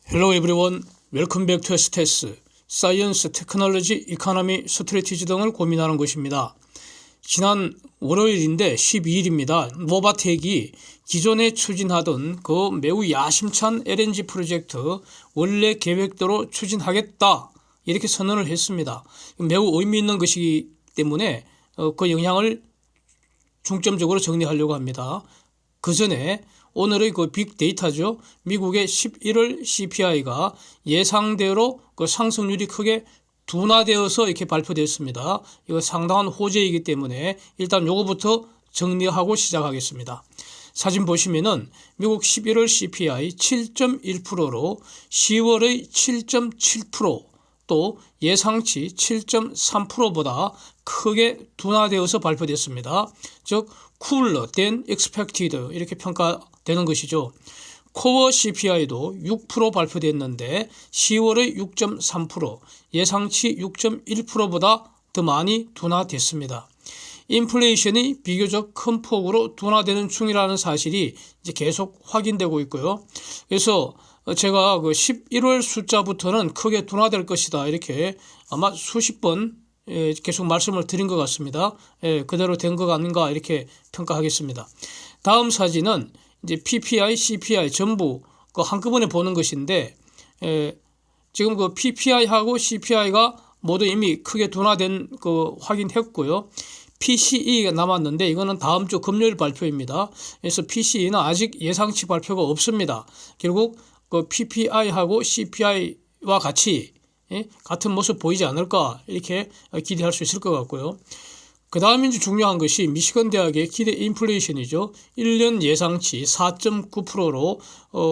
Hello everyone. Welcome back to STS. 사이언스, 테크놀로지, 이코노미, 스트래티지 등을 고민하는 것입니다. 지난 월요일인데 12일입니다. 노바텍이 기존에 추진하던 그 매우 야심찬 LNG 프로젝트 원래 계획대로 추진하겠다 이렇게 선언을 했습니다. 매우 의미 있는 것이기 때문에 그 영향을 중점적으로 정리하려고 합니다. 그 전에 오늘의 그 빅데이터죠. 미국의 11월 CPI가 예상대로 그 상승률이 크게 둔화되어서 이렇게 발표됐습니다. 이거 상당한 호재이기 때문에 일단 요거부터 정리하고 시작하겠습니다. 사진 보시면은 미국 11월 CPI 7.1%로 10월의 7.7% 또 예상치 7.3%보다 크게 둔화되어서 발표됐습니다. 즉 cooler than expected 이렇게 평가되는 것이죠. 코어 CPI도 6% 발표됐는데 10월의 6.3% 예상치 6.1%보다 더 많이 둔화됐습니다. 인플레이션이 비교적 큰 폭으로 둔화되는 중이라는 사실이 이제 계속 확인되고 있고요. 그래서 제가 그 11월 숫자부터는 크게 둔화될 것이다 이렇게 아마 수십 번 계속 말씀을 드린 것 같습니다. 그대로 된 것 아닌가 이렇게 평가하겠습니다. 다음 사진은 이제 PPI, CPI 전부 그 한꺼번에 보는 것인데 지금 그 PPI하고 CPI가 모두 이미 크게 둔화된 그 확인했고요. PCE가 남았는데 이거는 다음 주 금요일 발표입니다. 그래서 PCE는 아직 예상치 발표가 없습니다. 결국 그 PPI하고 CPI와 같이 같은 모습 보이지 않을까 이렇게 기대할 수 있을 것 같고요. 그 다음에 이제 중요한 것이 미시건 대학의 기대 인플레이션이죠. 1년 예상치 4.9%로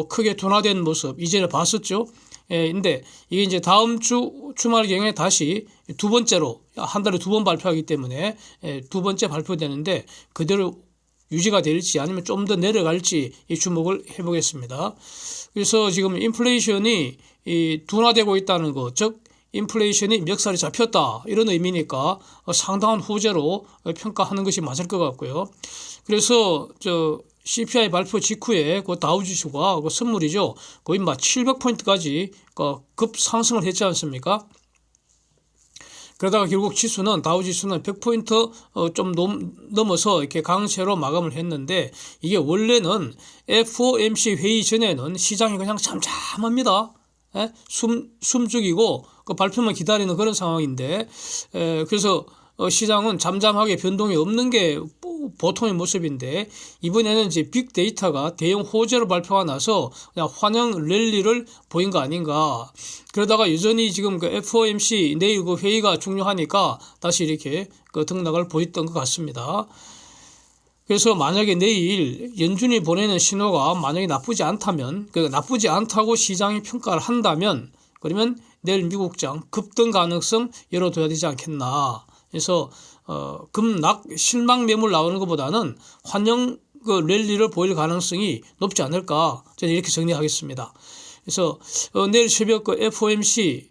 크게 둔화된 모습 이전에 봤었죠. 근데 이게 이제 다음 주 주말경에 다시 두 번째로 한 달에 두 번 발표하기 때문에 두 번째 발표되는데 그대로 유지가 될지 아니면 좀 더 내려갈지 주목을 해보겠습니다. 그래서 지금 인플레이션이 둔화되고 있다는 것, 즉 인플레이션이 멱살이 잡혔다 이런 의미니까 상당한 호재로 평가하는 것이 맞을 것 같고요. 그래서 CPI 발표 직후에 그 다우지수가 그 선물이죠. 거의 막 700포인트까지 급 상승을 했지 않습니까? 그러다가 결국 지수는 다우지수는 100포인트 좀 넘어서 이렇게 강세로 마감을 했는데 이게 원래는 FOMC 회의 전에는 시장이 그냥 잠잠합니다. 숨죽이고 그 발표만 기다리는 그런 상황인데 그래서 시장은 잠잠하게 변동이 없는 게 보통의 모습인데 이번에는 이제 빅데이터가 대형 호재로 발표가 나서 그냥 환영 랠리를 보인 거 아닌가. 그러다가 여전히 지금 그 FOMC 내일 그 회의가 중요하니까 다시 이렇게 그 등락을 보였던 것 같습니다. 그래서 만약에 내일 연준이 보내는 신호가 만약에 나쁘지 않다면, 나쁘지 않다고 시장이 평가를 한다면, 그러면 내일 미국장 급등 가능성 열어둬야 되지 않겠나. 그래서 급락 실망 매물 나오는 것보다는 환영 그 랠리를 보일 가능성이 높지 않을까. 저는 이렇게 정리하겠습니다. 그래서 내일 새벽 그 FOMC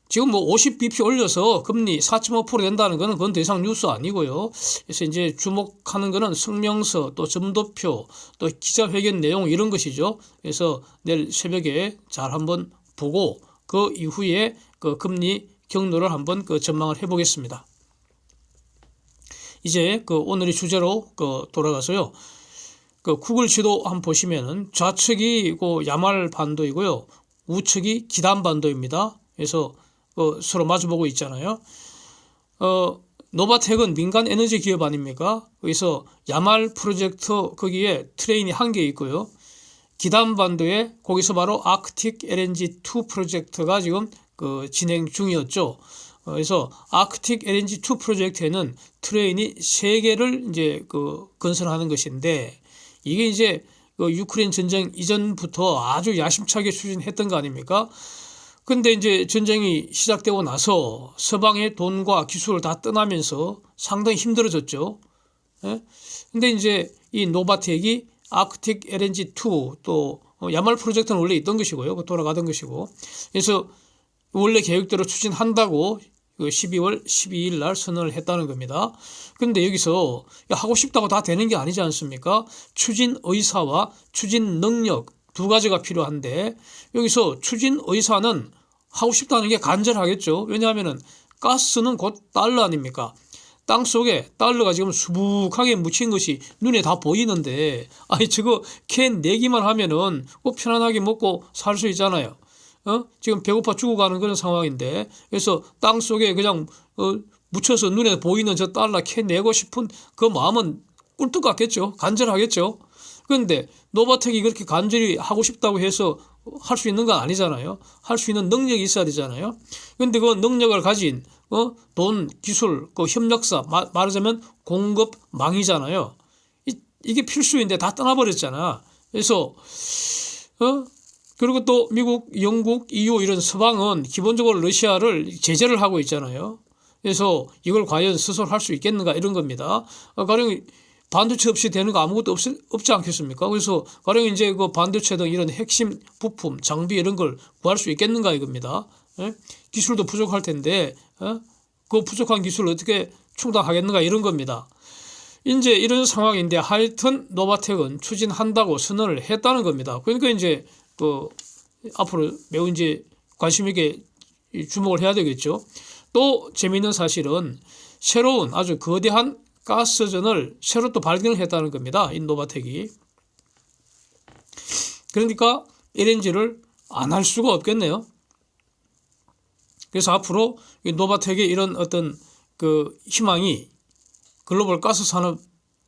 지금 50bp 올려서 금리 4.5% 된다는 것은 그건 더 이상 뉴스 아니고요. 그래서 이제 주목하는 것은 성명서 또 점도표 또 기자회견 내용 이런 것이죠. 그래서 내일 새벽에 잘 한번 보고 그 이후에 그 금리 경로를 한번 전망을 해보겠습니다. 이제 오늘의 주제로 돌아가서요. 구글 지도 한번 보시면은 좌측이 야말 반도이고요. 우측이 기단 반도입니다. 그래서 서로 마주보고 있잖아요. 노바텍은 민간 에너지 기업 아닙니까? 그래서 야말 프로젝트 거기에 트레인이 한 개 있고요. 기단반도에 거기서 바로 아크틱 LNG2 프로젝트가 지금 진행 중이었죠. 그래서 아크틱 LNG2 프로젝트에는 트레인이 3개를 이제 건설하는 것인데 이게 이제 유크레인 전쟁 이전부터 아주 야심차게 추진했던 거 아닙니까? 근데 이제 전쟁이 시작되고 나서 서방의 돈과 기술을 다 떠나면서 상당히 힘들어졌죠. 근데 이제 이 노바텍이 아크틱 LNG2 또 야말 프로젝트는 원래 있던 것이고요. 돌아가던 것이고. 그래서 원래 계획대로 추진한다고 그 12월 12일 날 선언을 했다는 겁니다. 그런데 여기서 하고 싶다고 다 되는 게 아니지 않습니까? 추진 의사와 추진 능력 두 가지가 필요한데 여기서 추진 의사는 하고 싶다는 게 간절하겠죠. 왜냐하면은 가스는 곧 달러 아닙니까? 땅 속에 달러가 지금 수북하게 묻힌 것이 눈에 다 보이는데 아니 저거 캔 내기만 하면은 꼭 편안하게 먹고 살 수 있잖아요. 지금 배고파 죽어가는 그런 상황인데 그래서 땅 속에 그냥 묻혀서 눈에 보이는 저 달러 캔 내고 싶은 그 마음은 꿀떡 같겠죠. 간절하겠죠. 그런데 노바텍이 그렇게 간절히 하고 싶다고 해서 할 수 있는 건 아니잖아요. 할 수 있는 능력이 있어야 되잖아요. 그런데 그 능력을 가진 돈, 기술, 그 협력사, 말하자면 공급망이잖아요. 이게 필수인데 다 떠나버렸잖아. 그래서 그리고 또 미국, 영국, EU 이런 서방은 기본적으로 러시아를 제재를 하고 있잖아요. 그래서 이걸 과연 스스로 할 수 있겠는가 이런 겁니다. 가령 반도체 없이 되는 거 아무것도 없지 않겠습니까? 그래서 가령 이제 그 반도체 등 이런 핵심 부품, 장비 이런 걸 구할 수 있겠는가 이겁니다. 기술도 부족할 텐데 그 부족한 기술을 어떻게 충당하겠는가 이런 겁니다. 이제 이런 상황인데 하여튼 노바텍은 추진한다고 선언을 했다는 겁니다. 그러니까 이제 그 앞으로 매우 이제 관심 있게 주목을 해야 되겠죠. 또 재미있는 사실은 새로운 아주 거대한 가스전을 새로 또 발견을 했다는 겁니다. 이 노바텍이. 그러니까 LNG를 안 할 수가 없겠네요. 그래서 앞으로 이 노바텍의 이런 어떤 그 희망이 글로벌 가스 산업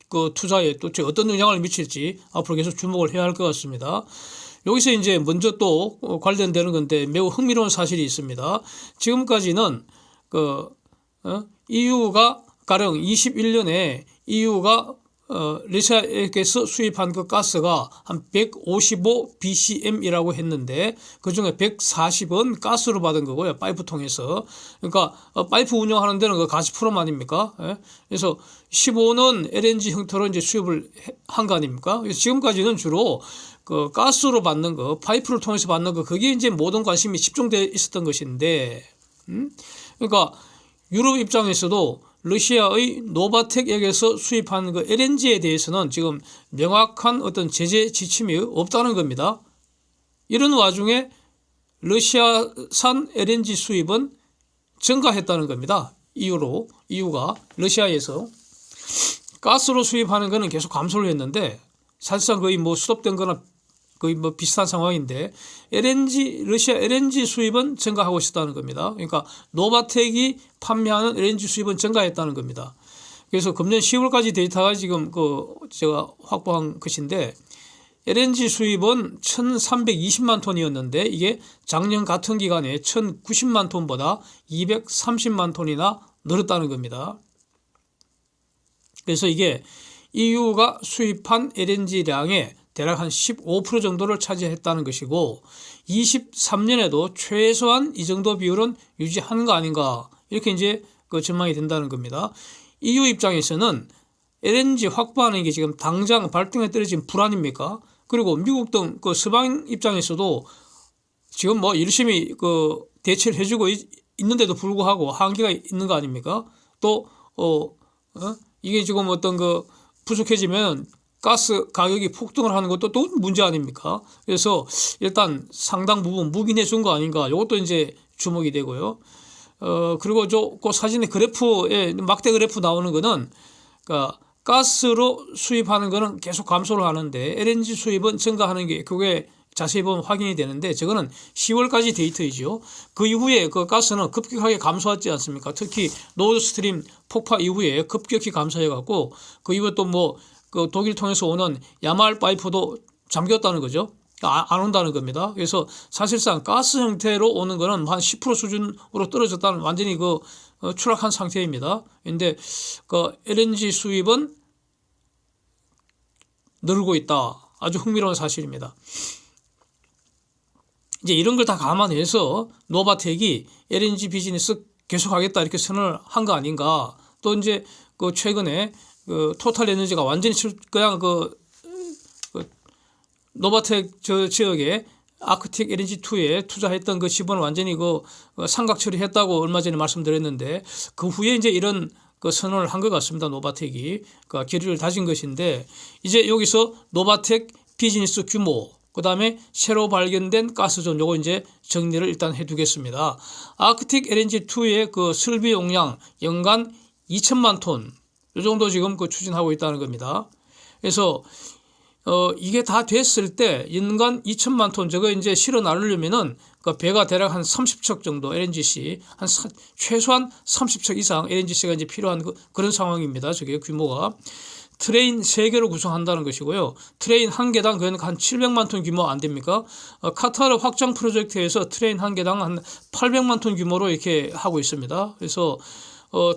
그 투자에 또 어떤 영향을 미칠지 앞으로 계속 주목을 해야 할 것 같습니다. 여기서 이제 먼저 또 관련되는 건데 매우 흥미로운 사실이 있습니다. 지금까지는 그 EU가 가령 21년에 EU가 러시아에게서 수입한 그 가스가 한 155 BCM이라고 했는데 그중에 140은 가스로 받은 거고요. 파이프 통해서. 그러니까 파이프 운영하는 데는 그 가스프롬 아닙니까? 그래서 15는 LNG 형태로 이제 수입을 한 거 아닙니까? 그래서 지금까지는 주로 그 가스로 받는 거, 파이프를 통해서 받는 거, 그게 이제 모든 관심이 집중되어 있었던 것인데, 그러니까 유럽 입장에서도 러시아의 노바텍에게서 수입하는 그 LNG에 대해서는 지금 명확한 어떤 제재 지침이 없다는 겁니다. 이런 와중에 러시아산 LNG 수입은 증가했다는 겁니다. EU가 러시아에서 가스로 수입하는 것은 계속 감소를 했는데 사실상 거의 뭐 스톱된 거나 거의 뭐 비슷한 상황인데 러시아 LNG 수입은 증가하고 있었다는 겁니다. 그러니까 노바텍이 판매하는 LNG 수입은 증가했다는 겁니다. 그래서 금년 10월까지 데이터가 지금 제가 확보한 것인데 LNG 수입은 1,320만 톤이었는데 이게 작년 같은 기간에 1,090만 톤보다 230만 톤이나 늘었다는 겁니다. 그래서 이게 EU가 수입한 LNG량의 대략 한 15% 정도를 차지했다는 것이고 23년에도 최소한 이 정도 비율은 유지하는 거 아닌가 이렇게 이제 그 전망이 된다는 겁니다. EU 입장에서는 LNG 확보하는 게 지금 당장 발등에 떨어진 불안입니까? 그리고 미국 등 그 서방 입장에서도 지금 뭐 열심히 그 대처를 해주고 있는데도 불구하고 한계가 있는 거 아닙니까? 또 이게 지금 어떤 그 부족해지면 가스 가격이 폭등을 하는 것도 또 문제 아닙니까? 그래서 일단 상당 부분 묵인해 준 거 아닌가 이것도 이제 주목이 되고요. 그리고 그 사진의 그래프에 막대 그래프 나오는 거는 그러니까 가스로 수입하는 거는 계속 감소를 하는데 LNG 수입은 증가하는 게 그게 자세히 보면 확인이 되는데 저거는 10월까지 데이터이죠. 그 이후에 그 가스는 급격하게 감소하지 않습니까? 특히 노드스트림 폭파 이후에 급격히 감소해 갖고 그 이후에 또 뭐 그 독일 통해서 오는 야말 파이프도 잠겼다는 거죠. 안 온다는 겁니다. 그래서 사실상 가스 형태로 오는 거는 한 10% 수준으로 떨어졌다는 완전히 추락한 상태입니다. 그런데 그 LNG 수입은 늘고 있다. 아주 흥미로운 사실입니다. 이제 이런 걸 다 감안해서 노바텍이 LNG 비즈니스 계속하겠다 이렇게 선언을 한 거 아닌가. 또 이제 그 최근에 그 토탈 에너지가 완전히 그냥 그 노바텍 저 지역에 아크틱 LNG2에 투자했던 그 지분을 완전히 상각 처리했다고 얼마 전에 말씀드렸는데, 그 후에 이제 이런 그 선언을 한 것 같습니다. 노바텍이 그 결의를 다진 것인데, 이제 여기서 노바텍 비즈니스 규모, 그 다음에 새로 발견된 가스존, 요거 이제 정리를 일단 해두겠습니다. 아크틱 LNG2의 그 설비 용량 연간 2천만 톤, 이 정도 지금 추진하고 있다는 겁니다. 그래서 이게 다 됐을 때 연간 2천만 톤, 저거 이제 실어 나르려면은 그 배가 대략 한 30척 정도 LNGC, 최소한 30척 이상 LNGC가 이제 필요한 그런 상황입니다. 저게 규모가. 트레인 3개로 구성한다는 것이고요. 트레인 1개당 그건 한 700만 톤 규모 안 됩니까? 카타르 확장 프로젝트에서 트레인 1개당 한 800만 톤 규모로 이렇게 하고 있습니다. 그래서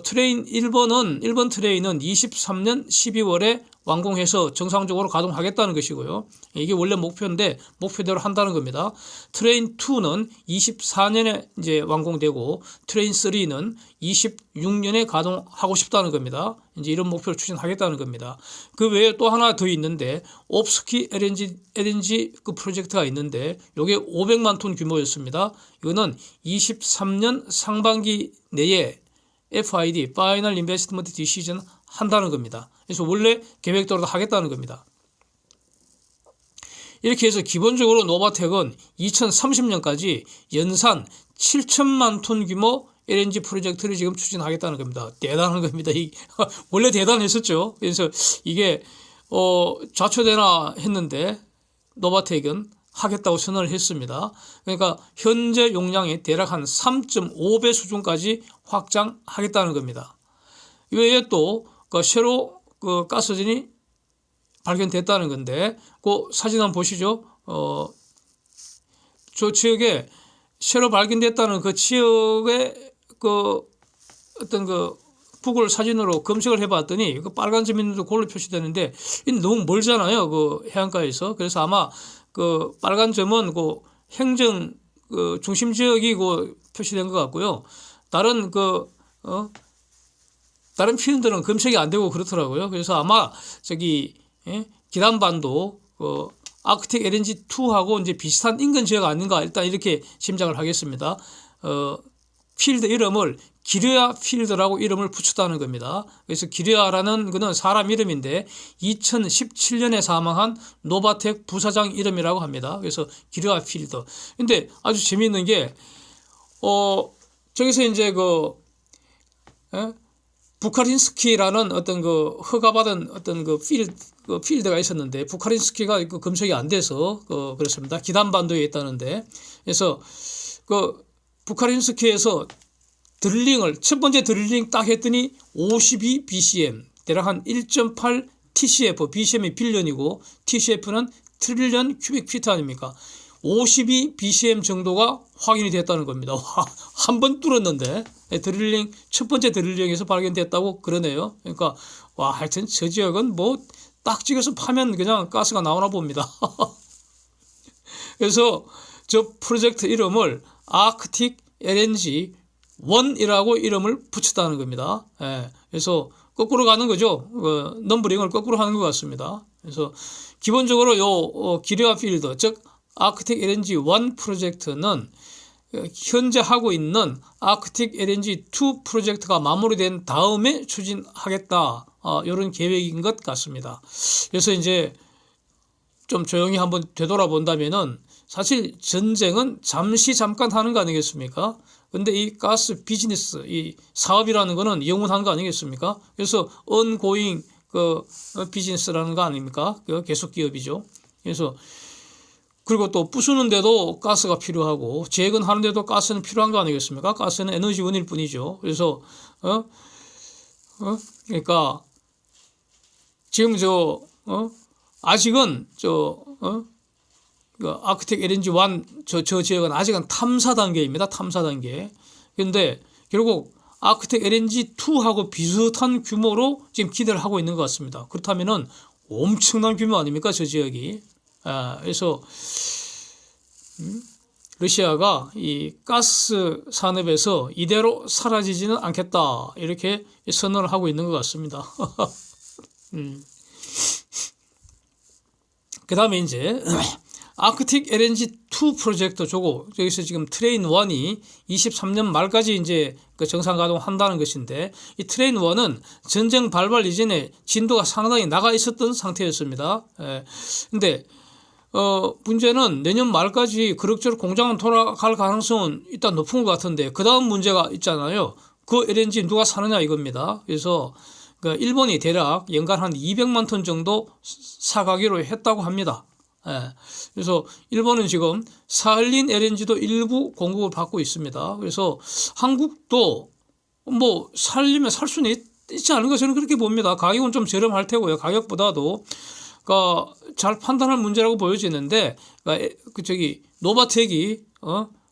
트레인 1번 트레인은 23년 12월에 완공해서 정상적으로 가동하겠다는 것이고요. 이게 원래 목표인데 목표대로 한다는 겁니다. 트레인 2는 24년에 이제 완공되고 트레인 3는 26년에 가동하고 싶다는 겁니다. 이제 이런 목표를 추진하겠다는 겁니다. 그 외에 또 하나 더 있는데 옵스키 LNG 그 프로젝트가 있는데 이게 500만 톤 규모였습니다. 이거는 23년 상반기 내에 FID, Final Investment Decision 한다는 겁니다. 그래서 원래 계획대로 하겠다는 겁니다. 이렇게 해서 기본적으로 노바텍은 2030년까지 연산 7천만 톤 규모 LNG 프로젝트를 지금 추진하겠다는 겁니다. 대단한 겁니다. 원래 대단했었죠. 그래서 이게 좌초되나 했는데 노바텍은 하겠다고 선언을 했습니다. 그러니까 현재 용량이 대략 한 3.5배 수준까지 확장하겠다는 겁니다. 이외에 또 새로 가스전이 발견됐다는 건데, 그 사진 한번 보시죠. 저 지역에 새로 발견됐다는 그 지역의 어떤 구글 사진으로 검색을 해봤더니 그 빨간 점 있는 데 그걸로 표시되는데 너무 멀잖아요. 그 해안가에서. 그래서 아마 그 빨간 점은 행정 중심 지역이 표시된 것 같고요. 다른 다른 필드는 검색이 안 되고 그렇더라고요. 그래서 아마 기단반도 아크틱 LNG2하고 이제 비슷한 인근 지역 아닌가, 일단 이렇게 짐작을 하겠습니다. 필드 이름을 기르야 필드라고 이름을 붙였다는 겁니다. 그래서 기르야라는 거는 사람 이름인데 2017년에 사망한 노바텍 부사장 이름이라고 합니다. 그래서 기르야 필드. 근데 아주 재미있는 게 저기서 이제 부카린스키라는 어떤 허가받은 어떤 필드가 있었는데, 부카린스키가 검색이 안 돼서 그렇습니다. 기단반도에 있다는데, 그래서 부카린스키에서 첫 번째 드릴링 딱 했더니 52 BCM, 대략 한 1.8 TCF, BCM이 빌런이고 TCF는 트릴리언 큐빅피트 아닙니까? 52 BCM 정도가 확인이 됐다는 겁니다. 한 번 뚫었는데 첫 번째 드릴링에서 발견됐다고 그러네요. 그러니까 하여튼 저 지역은 딱 찍어서 파면 그냥 가스가 나오나 봅니다. 그래서 저 프로젝트 이름을 아크틱 LNG 1이라고 이름을 붙였다는 겁니다. 그래서 거꾸로 가는 거죠. 넘버링을 거꾸로 하는 것 같습니다. 그래서 기본적으로 요 기르야 필드, 즉 아크틱 LNG 1 프로젝트는 현재 하고 있는 아크틱 LNG 2 프로젝트가 마무리된 다음에 추진하겠다, 이런 계획인 것 같습니다. 그래서 이제 좀 조용히 한번 되돌아본다면은 사실 전쟁은 잠깐 하는 거 아니겠습니까? 근데 이 가스 비즈니스, 이 사업이라는 거는 영원한 거 아니겠습니까? 그래서 ongoing 비즈니스라는 거 아닙니까? 계속 기업이죠. 그래서 그리고 또 부수는데도 가스가 필요하고 재건하는데도 가스는 필요한 거 아니겠습니까? 가스는 에너지원일 뿐이죠. 그래서 그러니까 지금 아직은 아크틱 LNG 1 저 지역은 아직은 탐사 단계입니다. 탐사 단계. 그런데 결국 아크틱 LNG 2하고 비슷한 규모로 지금 기대를 하고 있는 것 같습니다. 그렇다면은 엄청난 규모 아닙니까? 저 지역이. 그래서 러시아가 이 가스 산업에서 이대로 사라지지는 않겠다, 이렇게 선언을 하고 있는 것 같습니다. 그 다음에 이제 아크틱 LNG 트레인2 프로젝트죠. 여기서 지금 트레인1이 23년 말까지 이제 그 정상 가동한다는 것인데, 이 트레인1은 전쟁 발발 이전에 진도가 상당히 나가 있었던 상태였습니다. 근데 문제는 내년 말까지 그럭저럭 공장은 돌아갈 가능성은 일단 높은 것 같은데, 그 다음 문제가 있잖아요. 그 LNG 누가 사느냐 이겁니다. 그래서 일본이 대략 연간 한 200만 톤 정도 사가기로 했다고 합니다. 그래서 일본은 지금 사할린 LNG도 일부 공급을 받고 있습니다. 그래서 한국도 뭐 살리면 살 수는 있지 않을까 저는 그렇게 봅니다. 가격은 좀 저렴할 테고요. 가격보다도 잘 판단할 문제라고 보여지는데, 노바텍이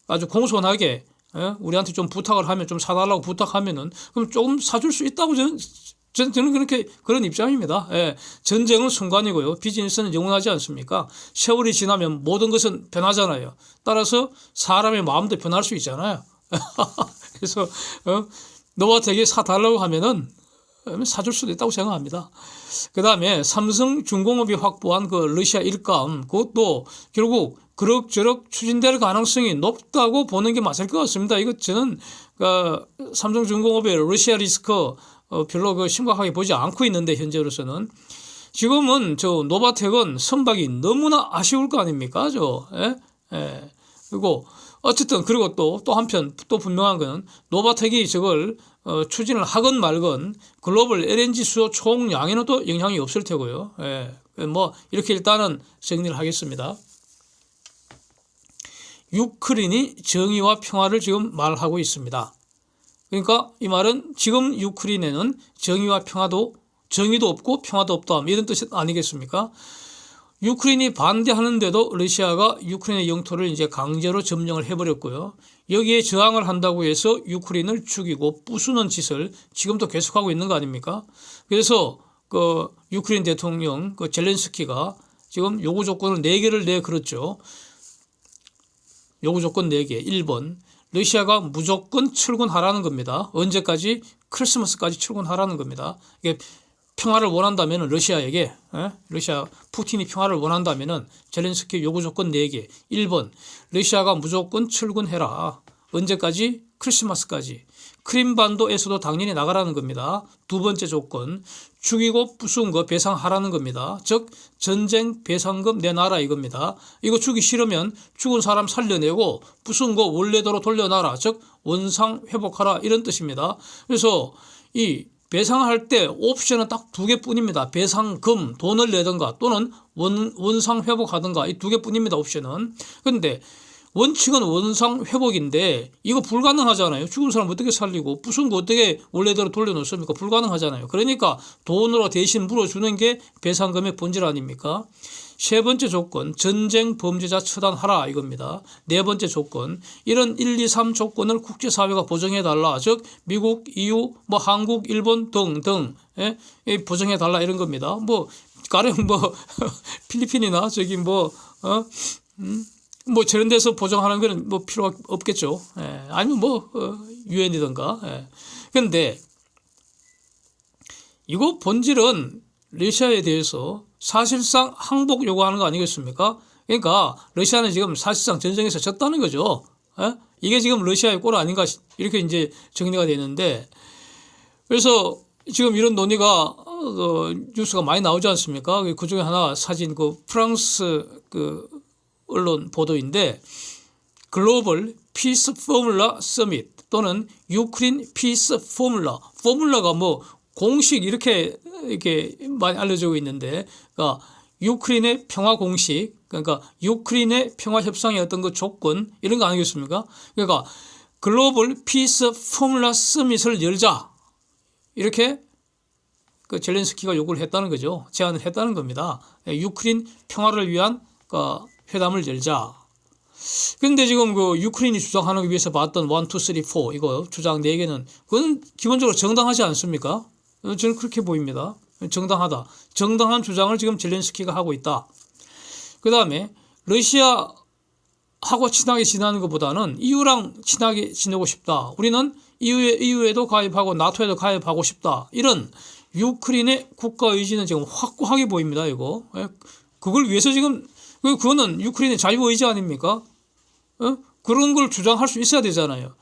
아주 공손하게 우리한테 좀 부탁을 하면, 좀 사달라고 부탁하면은 그럼 조금 사줄 수 있다고 저는 그런 입장입니다. 전쟁은 순간이고요. 비즈니스는 영원하지 않습니까? 세월이 지나면 모든 것은 변하잖아요. 따라서 사람의 마음도 변할 수 있잖아요. 그래서 노바텍이 사달라고 하면은 사줄 수도 있다고 생각합니다. 그 다음에 삼성중공업이 확보한 그 러시아 일감, 그것도 결국 그럭저럭 추진될 가능성이 높다고 보는 게 맞을 것 같습니다. 이거 저는 삼성중공업의 러시아 리스크 별로 심각하게 보지 않고 있는데, 현재로서는 지금은 노바텍은 선박이 너무나 아쉬울 거 아닙니까? 그리고 어쨌든, 그리고 또 한편 또 분명한 거는 노바텍이 저걸 추진을 하건 말건 글로벌 LNG 수요 총량에는 또 영향이 없을 테고요. 뭐 이렇게 일단은 정리를 하겠습니다. 유크레인이 정의와 평화를 지금 말하고 있습니다. 그러니까 이 말은 지금 유크레인에는 정의와 정의도 없고 평화도 없다, 이런 뜻이 아니겠습니까? 유크레인이 반대하는데도 러시아가 유크레인의 영토를 이제 강제로 점령을 해버렸고요. 여기에 저항을 한다고 해서 유크레인을 죽이고 부수는 짓을 지금도 계속하고 있는 거 아닙니까? 그래서 유크레인 대통령 젤렌스키가 지금 요구 조건을 4개를 내걸었죠. 요구 조건 4개. 1번, 러시아가 무조건 철군하라는 겁니다. 언제까지? 크리스마스까지 철군하라는 겁니다. 이게 평화를 원한다면 러시아에게, 러시아 푸틴이 평화를 원한다면 젤렌스키 요구 조건 4개. 1번, 러시아가 무조건 철군해라. 언제까지? 크리스마스까지. 크림반도에서도 당연히 나가라는 겁니다. 2번째 조건, 죽이고 부수은 거 배상하라는 겁니다. 즉 전쟁 배상금 내놔라 이겁니다. 이거 주기 싫으면 죽은 사람 살려내고 부수은 거 원래대로 돌려놔라. 즉 원상 회복하라, 이런 뜻입니다. 그래서 이 배상할 때 옵션은 딱 2개뿐입니다. 배상금, 돈을 내든가 또는 원상 회복하든가, 이 2개뿐입니다. 옵션은. 그런데 원칙은 원상 회복인데 이거 불가능하잖아요. 죽은 사람 어떻게 살리고 부순 거 어떻게 원래대로 돌려놓습니까? 불가능하잖아요. 그러니까 돈으로 대신 물어주는 게 배상금의 본질 아닙니까? 3번째 조건, 전쟁 범죄자 처단하라 이겁니다. 4번째 조건, 이런 1, 2, 3 조건을 국제사회가 보정해달라. 즉 미국, EU, 한국, 일본 등등 보정해달라 이런 겁니다. 가령 필리핀이나 저런 데서 보정하는 거는 필요 없겠죠. 아니면 유엔이든가. 그런데 이거 본질은 러시아에 대해서 사실상 항복 요구하는 거 아니겠습니까? 그러니까 러시아는 지금 사실상 전쟁에서 졌다는 거죠. 이게 지금 러시아의 꼴 아닌가, 이렇게 이제 정리가 되는데, 그래서 지금 이런 논의가 뉴스가 많이 나오지 않습니까? 그 중에 하나 사진, 프랑스 언론 보도인데, 글로벌 피스 포뮬라 서밋 또는 유크레인 피스 포뮬라가 공식 이렇게 많이 알려지고 있는데, 그러니까 유크레인의 평화 공식, 그러니까 유크레인의 평화 협상의 어떤 조건, 이런 거 아니겠습니까? 그러니까 글로벌 피스 포뮬라 서밋을 열자, 이렇게 젤렌스키가 요구를 했다는 거죠. 제안을 했다는 겁니다. 유크레인 평화를 위한 회담을 열자. 그런데 지금 유크레인이 주장하기 위해서 봤던 1, 2, 3, 4 이거 주장 4개는 그건 기본적으로 정당하지 않습니까? 저는 그렇게 보입니다. 정당하다. 정당한 주장을 지금 젤렌스키가 하고 있다. 그 다음에 러시아하고 친하게 지내는 것보다는 EU랑 친하게 지내고 싶다. 우리는 EU에도 가입하고 나토에도 가입하고 싶다. 이런 유크레인의 국가 의지는 지금 확고하게 보입니다. 이거. 그걸 위해서 지금 그거는 유크레인의 자유의지 아닙니까? 그런 걸 주장할 수 있어야 되잖아요.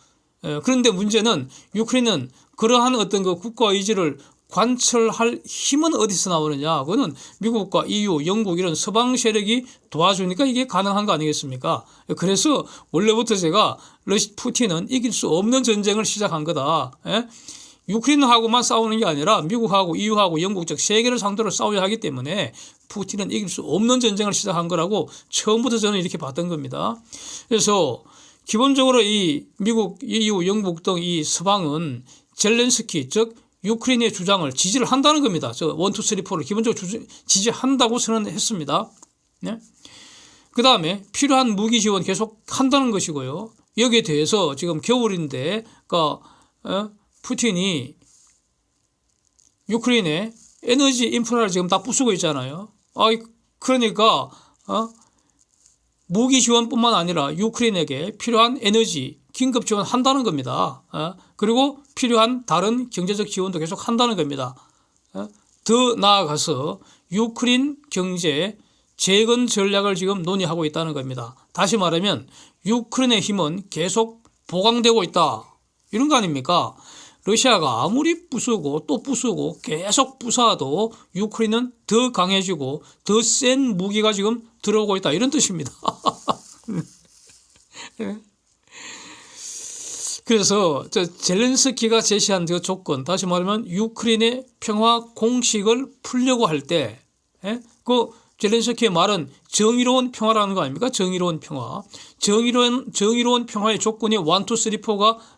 그런데 문제는 유크레인은 그러한 어떤 그 국가 의지를 관철할 힘은 어디서 나오느냐? 그거는 미국과 EU, 영국 이런 서방 세력이 도와주니까 이게 가능한 거 아니겠습니까? 그래서 원래부터 제가 푸틴은 이길 수 없는 전쟁을 시작한 거다. 유크레인하고만 싸우는 게 아니라 미국하고 EU하고 영국 즉 세계를 상대로 싸워야 하기 때문에 푸틴은 이길 수 없는 전쟁을 시작한 거라고 처음부터 저는 이렇게 봤던 겁니다. 그래서 기본적으로 이 미국, EU, 영국 등 이 서방은 젤렌스키 즉 유크레인의 주장을 지지를 한다는 겁니다. 저 1, 2, 3, 4를 기본적으로 지지한다고 선언했습니다. 네? 그 다음에 필요한 무기 지원 계속 한다는 것이고요. 여기에 대해서 지금 겨울인데 푸틴이 유크레인의 에너지 인프라를 지금 다 부수고 있잖아요. 그러니까 무기 지원뿐만 아니라 유크레인에게 필요한 에너지 긴급 지원한다는 겁니다. 그리고 필요한 다른 경제적 지원도 계속 한다는 겁니다. 더 나아가서 유크레인 경제 재건 전략을 지금 논의하고 있다는 겁니다. 다시 말하면 유크레인의 힘은 계속 보강되고 있다. 이런 거 아닙니까? 러시아가 아무리 부수고 또 부수고 계속 부숴도 유크레인은 더 강해지고 더 센 무기가 지금 들어오고 있다. 이런 뜻입니다. 그래서 젤렌스키가 제시한 그 조건, 다시 말하면 유크레인의 평화 공식을 풀려고 할 때, 그 젤렌스키의 말은 정의로운 평화라는 거 아닙니까? 정의로운 평화. 정의로운 평화의 조건이 1, 2, 3, 4가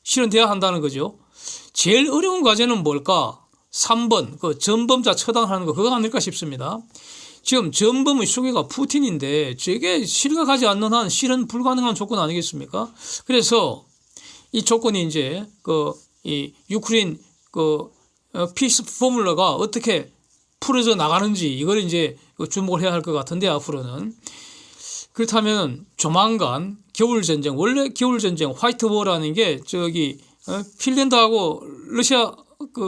실현돼야 한다는 거죠. 제일 어려운 과제는 뭘까? 3번, 그 전범자 처단하는 거, 그거 아닐까 싶습니다. 지금 전범의 수괴가 푸틴인데 저게 실각하지 않는 한 실현 불가능한 조건 아니겠습니까? 그래서 이 조건이 이제 이 유크레인 피스 포뮬러가 어떻게 풀어져 나가는지 이걸 이제 주목을 해야 할 것 같은데 앞으로는. 그렇다면 조만간 겨울전쟁, 원래 겨울전쟁 화이트워라는 게 핀란드하고 러시아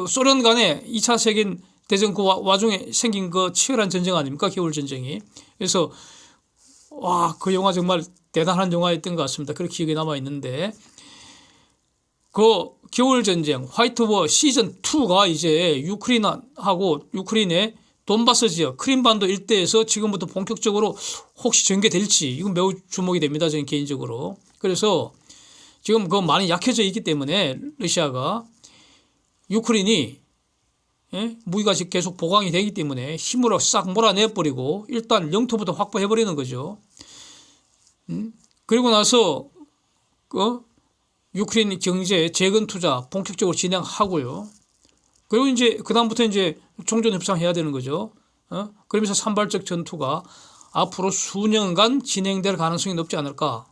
소련 간의 2차 세계대전 그 와중에 생긴 그 치열한 전쟁 아닙니까? 겨울전쟁이. 그래서 그 영화 정말 대단한 영화였던 것 같습니다. 그렇게 기억에 남아있는데 그 겨울전쟁 화이트워 시즌2가 이제 유크레인의 돈바스 지역, 크림반도 일대에서 지금부터 본격적으로 혹시 전개될지 이건 매우 주목이 됩니다. 저는 개인적으로. 그래서 지금 많이 약해져 있기 때문에 러시아가 유크레인이 무기가 계속 보강이 되기 때문에 힘으로 싹 몰아내버리고 일단 영토부터 확보해버리는 거죠. 그리고 나서 유크레인 경제 재건 투자 본격적으로 진행하고요. 그리고 이제 그다음부터 이제 종전 협상해야 되는 거죠. 그러면서 산발적 전투가 앞으로 수년간 진행될 가능성이 높지 않을까.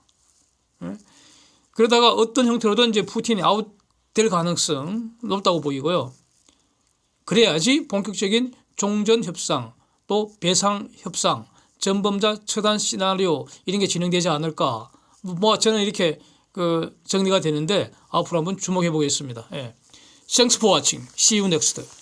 그러다가 어떤 형태로든 이제 푸틴이 아웃될 가능성 높다고 보이고요. 그래야지 본격적인 종전 협상 또 배상 협상, 전범자 처단 시나리오 이런 게 진행되지 않을까. 저는 이렇게 정리가 되는데 앞으로 한번 주목해 보겠습니다. Thanks for watching. See you next.